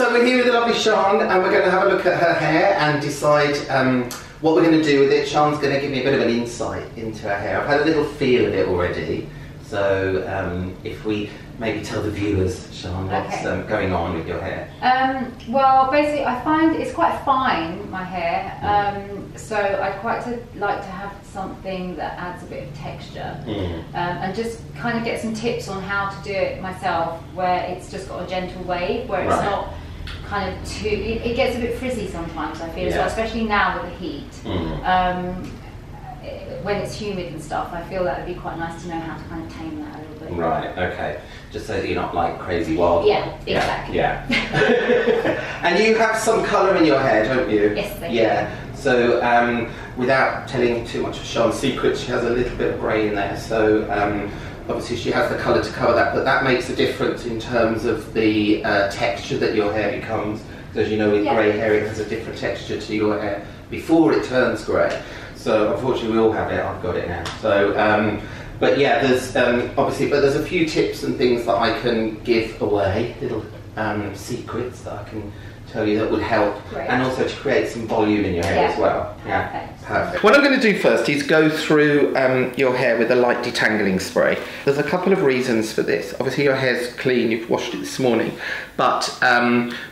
So we're here with the lovely Sian, and we're going to have a look at her hair and decide what we're going to do with it. Sian's going to give me a bit of an insight into her hair. I've had a little feel of it already, so if we maybe tell the viewers, Sian, what's going on with your hair? Well, basically I find it's quite fine, my hair, so I'd quite like to have something that adds a bit of texture, and just kind of get some tips on how to do it myself, where it's just got a gentle wave, where it's not kind of too, it gets a bit frizzy sometimes, I feel, as well, especially now with the heat. When it's humid and stuff, I feel that would be quite nice to know how to kind of tame that a little bit. Right, okay. Just so that you're not like crazy wild. Yeah, exactly. Yeah. And you have some colour in your hair, don't you? Yes, I do. Yeah. So without telling too much of Sian's secrets, she has a little bit of grey in there. So obviously she has the colour to cover that, but that makes a difference in terms of the texture that your hair becomes. Because as you know, with grey hair, it has a different texture to your hair before it turns grey. So unfortunately we all have it, I've got it now. So, but yeah, there's obviously, but there's a few tips and things that I can give away, little secrets that I can tell you that would help, and also to create some volume in your hair as well. Perfect. What I'm going to do first is go through your hair with a light detangling spray. There's a couple of reasons for this. Obviously your hair's clean, you've washed it this morning, but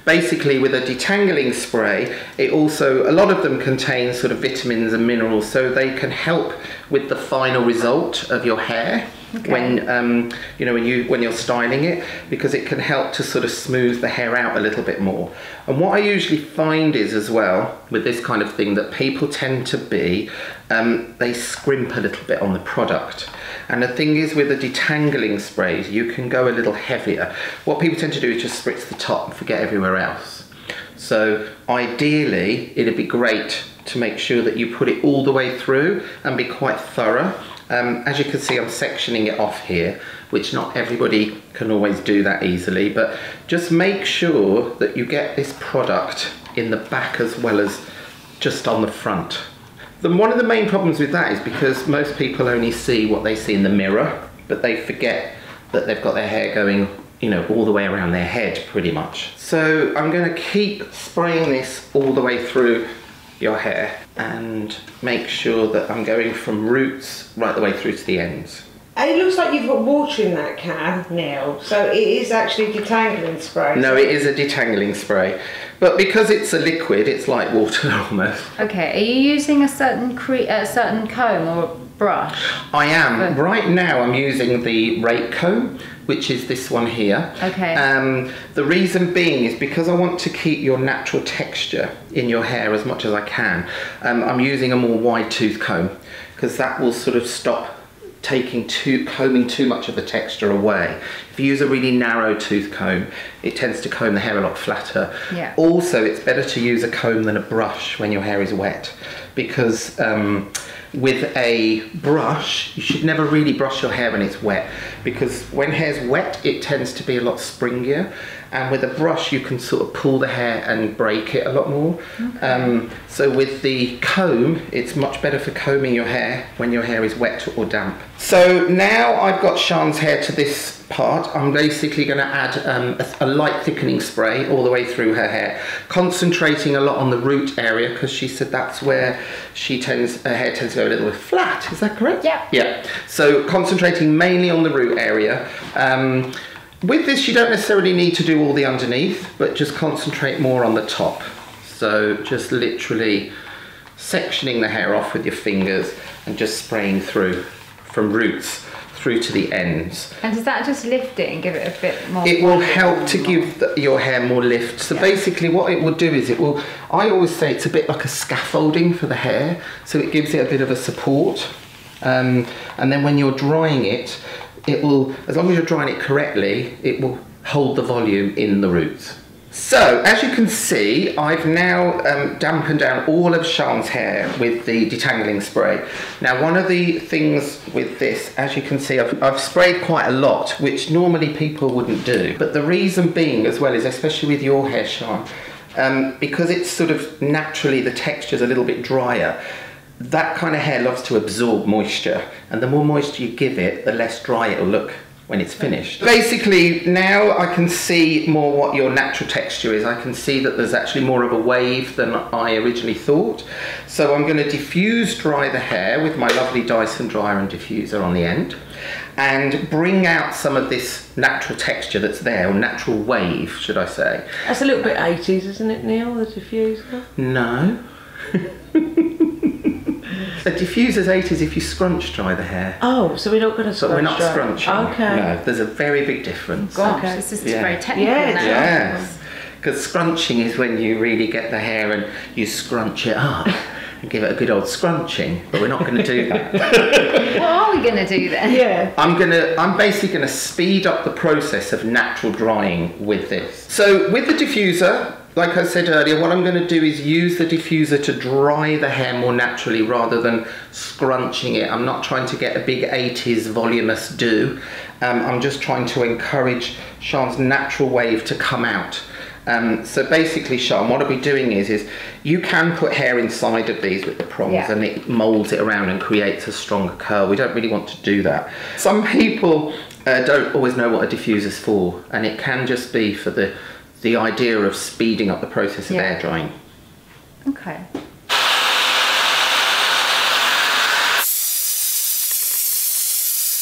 basically with a detangling spray, it also, a lot of them contain sort of vitamins and minerals, so they can help with the final result of your hair. When you know, when you're styling it, because it can help to sort of smooth the hair out a little bit more. And what I usually find is, as well, with this kind of thing, that people tend to be they scrimp a little bit on the product. And the thing is, with the detangling sprays, you can go a little heavier. What people tend to do is just spritz the top and forget everywhere else. So ideally, it'd be great to make sure that you put it all the way through and be quite thorough. As you can see, I'm sectioning it off here, which not everybody can always do that easily, but just make sure that you get this product in the back as well as just on the front. Then one of the main problems with that is because most people only see what they see in the mirror, but they forget that they've got their hair going, you know, all the way around their head pretty much. So I'm going to keep spraying this all the way through your hair and make sure that I'm going from roots right the way through to the ends. And it looks like you've got water in that can, Neil, so it is actually detangling spray. No, it is a detangling spray, but because it's a liquid, it's like water almost. Okay, are you using a certain comb or brush? I am. Right now I'm using the rake comb, which is this one here. Okay. The reason being is because I want to keep your natural texture in your hair as much as I can. I'm using a more wide tooth comb because that will sort of stop combing too much of the texture away. If you use a really narrow tooth comb, it tends to comb the hair a lot flatter. Yeah. Also, it's better to use a comb than a brush when your hair is wet, because with a brush, you should never really brush your hair when it's wet, because when hair's wet, it tends to be a lot springier, and with a brush you can sort of pull the hair and break it a lot more. So with the comb, it's much better for combing your hair when your hair is wet or damp. So now I've got Sian's hair to this part, I'm basically going to add a light thickening spray all the way through her hair, concentrating a lot on the root area, because she said that's where her hair tends to go a little bit flat. Is that correct? Yeah. Yeah. So concentrating mainly on the root area. With this, you don't necessarily need to do all the underneath, but just concentrate more on the top. So just literally sectioning the hair off with your fingers and just spraying through from roots through to the ends. And does that just lift it and give it a bit more? It will help to give your hair more lift. So basically what it will do is it will, I always say it's a bit like a scaffolding for the hair, so it gives it a bit of a support. And then when you're drying it, it will, as long as you're drying it correctly, it will hold the volume in the roots. So, as you can see, I've now dampened down all of Sian's hair with the detangling spray. Now, one of the things with this, as you can see, I've sprayed quite a lot, which normally people wouldn't do. But the reason being, as well, is especially with your hair, Sian, because it's sort of naturally, the texture's a little bit drier, that kind of hair loves to absorb moisture, and the more moisture you give it, the less dry it'll look. when it's finished. Basically, now I can see more what your natural texture is. I can see that there's actually more of a wave than I originally thought. So I'm going to diffuse dry the hair with my lovely Dyson dryer and diffuser on the end, and bring out some of this natural texture that's there, or natural wave, should I say. That's a little bit 80s, isn't it, Neil, the diffuser? No. A diffuser's 80s if you scrunch dry the hair. Oh, so we're not going to scrunch. But we're not scrunching. Okay. No, there's a very big difference. Gosh, Okay. this is Yeah. very technical Yeah, now. Yes. Because scrunching is when you really get the hair and you scrunch it up and give it a good old scrunching. But we're not going to do that. What are we going to do then? Yeah. I'm basically going to speed up the process of natural drying with this. So with the diffuser, like I said earlier, what I'm going to do is use the diffuser to dry the hair more naturally rather than scrunching it. I'm not trying to get a big 80s voluminous do. I'm just trying to encourage Sian's natural wave to come out. So basically, Sian, what I'll be doing is you can put hair inside of these with the prongs and it moulds it around and creates a stronger curl. We don't really want to do that. Some people don't always know what a diffuser's for, and it can just be for the idea of speeding up the process of air drying. Okay.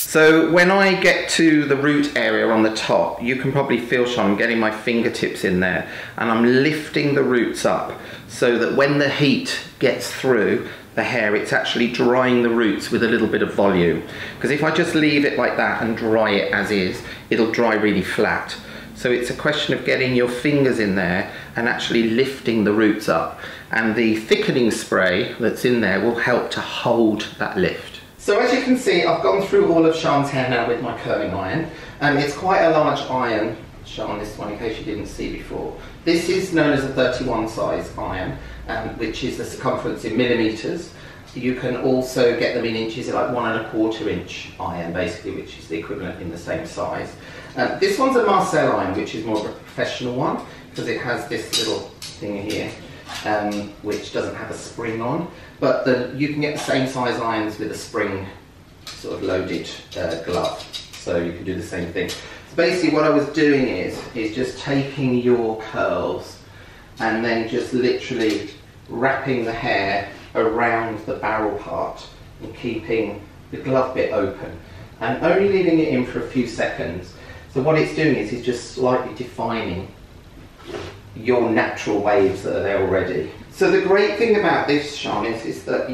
So when I get to the root area on the top, you can probably feel, Sian, I'm getting my fingertips in there and I'm lifting the roots up so that when the heat gets through the hair, it's actually drying the roots with a little bit of volume. Because if I just leave it like that and dry it as is, it'll dry really flat. So it's a question of getting your fingers in there and actually lifting the roots up. And the thickening spray that's in there will help to hold that lift. So as you can see, I've gone through all of Sian's hair now with my curling iron. It's quite a large iron, Sian, this one, in case you didn't see before. This is known as a 31 size iron, which is the circumference in millimetres. You can also get them in inches, like 1 1/4 inch iron, basically, which is the equivalent in the same size. This one's a Marcel iron, which is more of a professional one, because it has this little thing here, which doesn't have a spring on. But you can get the same size irons with a spring sort of loaded glove, so you can do the same thing. So basically what I was doing is just taking your curls and then just literally wrapping the hair around the barrel part and keeping the glove bit open and only leaving it in for a few seconds. So what it's doing is just slightly defining your natural waves that are there already. So the great thing about this, Sian, is that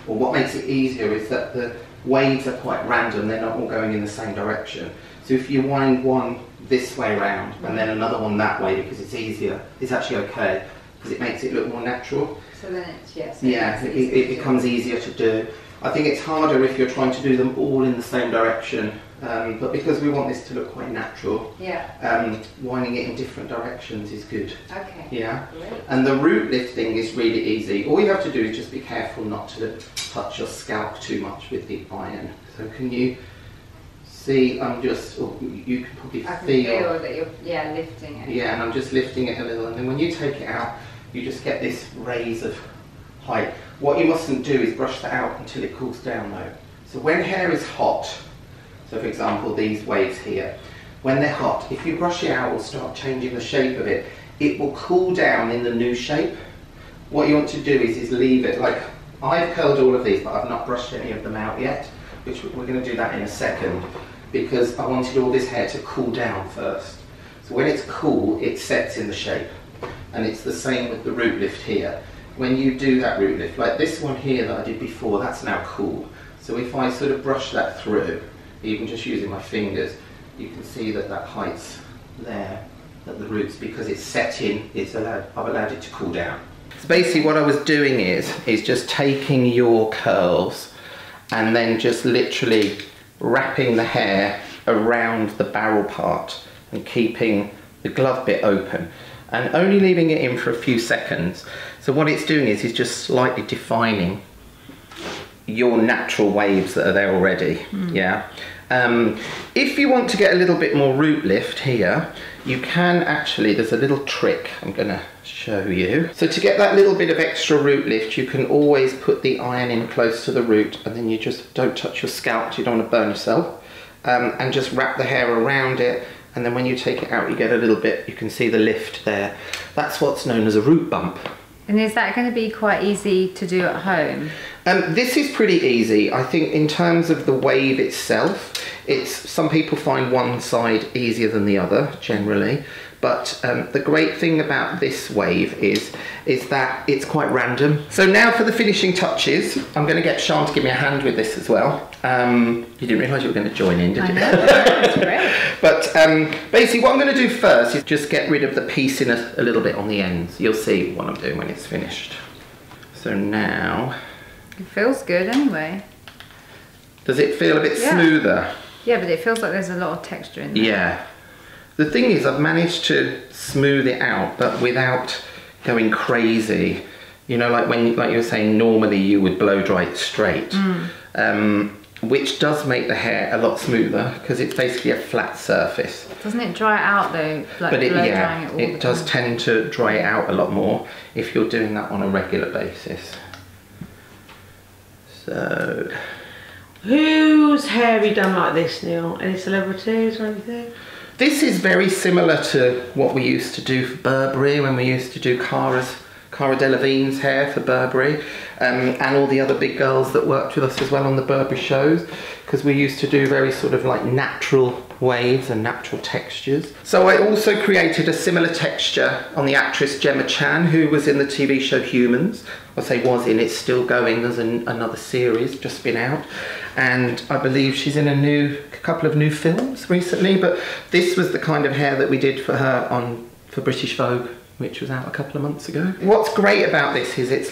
what makes it easier is that the waves are quite random, they're not all going in the same direction. So if you wind one this way around and then another one that way because it's easier, it's actually okay, because it makes it look more natural. So then it's, it becomes easier to do. I think it's harder if you're trying to do them all in the same direction, but because we want this to look quite natural, winding it in different directions is good. Okay. Yeah. Great. And the root lifting is really easy. All you have to do is just be careful not to touch your scalp too much with the iron. So can you see? I'm just. You can probably I can feel that you're lifting it. Yeah, and I'm just lifting it a little, and then when you take it out, you just get this raise of height. What you mustn't do is brush that out until it cools down though. So when hair is hot, so for example these waves here, when they're hot, if you brush it out or start changing the shape of it, it will cool down in the new shape. What you want to do is leave it, like I've curled all of these but I've not brushed any of them out yet, which we're going to do that in a second, because I wanted all this hair to cool down first. So when it's cool, it sets in the shape. And it's the same with the root lift here. When you do that root lift, like this one here that I did before, that's now cool. So if I sort of brush that through, even just using my fingers, you can see that that height's there at the roots because it's set in, I've allowed it to cool down. So basically what I was doing is just taking your curls and then just literally wrapping the hair around the barrel part and keeping the glove bit open and only leaving it in for a few seconds. So what it's doing is just slightly defining your natural waves that are there already. Yeah. If you want to get a little bit more root lift here, you can actually, there's a little trick I'm going to show you. So to get that little bit of extra root lift, you can always put the iron in close to the root and then you just don't touch your scalp, you don't want to burn yourself. and just wrap the hair around it, and then when you take it out you get a little bit, you can see the lift there. That's what's known as a root bump. And is that going to be quite easy to do at home? This is pretty easy. I think in terms of the wave itself, some people find one side easier than the other generally, but the great thing about this wave is that it's quite random. So now for the finishing touches, I'm going to get Sian to give me a hand with this as well. You didn't realise you were going to join in, did you? I know, that's great. But basically what I'm going to do first is just get rid of the pieciness a little bit on the ends. You'll see what I'm doing when it's finished. So now... It feels good anyway. Does it feel a bit smoother? Yeah, but it feels like there's a lot of texture in there. Yeah. The thing is, I've managed to smooth it out, but without going crazy. You know, like you were saying, normally you would blow dry it straight, which does make the hair a lot smoother because it's basically a flat surface. Doesn't it dry out though? Like but blow drying it all it does tend to dry it out a lot more if you're doing that on a regular basis. So, whose hair have you done like this, Neil? Any celebrities or anything? this is very similar to what we used to do for Burberry when we used to do Cara Delevingne's hair for Burberry, and all the other big girls that worked with us as well on the Burberry shows, because we used to do very sort of like natural waves and natural textures. So I also created a similar texture on the actress Gemma Chan, who was in the TV show Humans. I say was in, it's still going. There's another series just been out, and I believe she's in a couple of new films recently, but this was the kind of hair that we did for her for British Vogue, which was out a couple of months ago. What's great about this is it's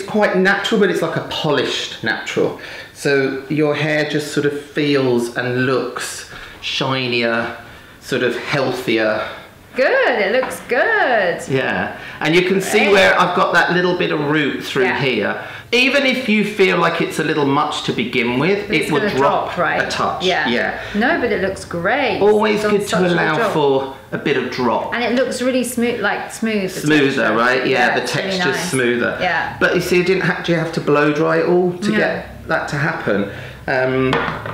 quite natural, but it's like a polished natural. So your hair just sort of feels and looks shinier, sort of healthier. Good, it looks good. Yeah, and you can see where I've got that little bit of root through here. Even if you feel like it's a little much to begin with, it would drop right? A touch. Yeah. No, but it looks great. Always good to allow for a bit of drop. And it looks really smooth, Smoother, right? Yeah, the texture's really nice. Smoother. Yeah. But you see, do you have to blow dry it all to get that to happen?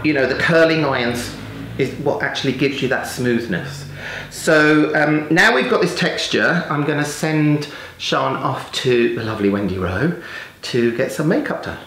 You know, the curling irons is what actually gives you that smoothness. So now we've got this texture, I'm going to send Sian off to the lovely Wendy Rowe to get some makeup done.